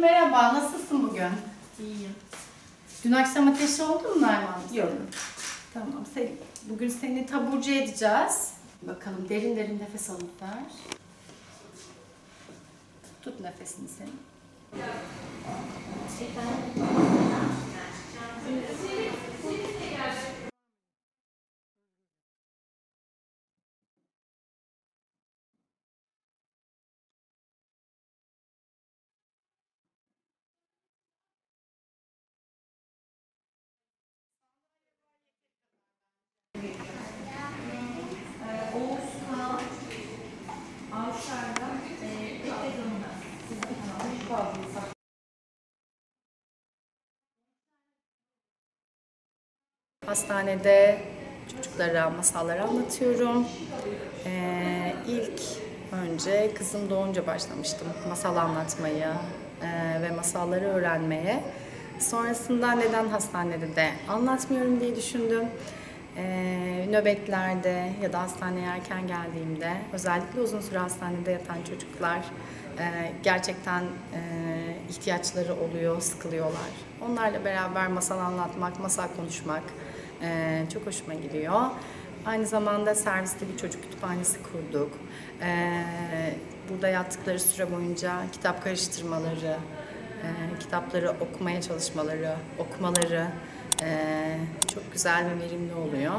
merhaba. Nasılsın bugün? İyiyim. Dün akşam ateşi oldu mu Nayman? Yok. Tamam. Bugün seni taburcu edeceğiz. Bakalım derin derin nefes alıp ver. Tut nefesini senin. Hastanede çocuklara masallar anlatıyorum. İlk önce kızım doğunca başlamıştım masal anlatmayı ve masalları öğrenmeye. Sonrasında neden hastanede de anlatmıyorum diye düşündüm. Nöbetlerde ya da hastaneye erken geldiğimde, özellikle uzun süre hastanede yatan çocuklar gerçekten ihtiyaçları oluyor, sıkılıyorlar. Onlarla beraber masal anlatmak, masal konuşmak çok hoşuma gidiyor. Aynı zamanda serviste bir çocuk kütüphanesi kurduk. Burada yattıkları süre boyunca kitap karıştırmaları, kitapları okumaya çalışmaları, okumaları çok güzel ve verimli oluyor.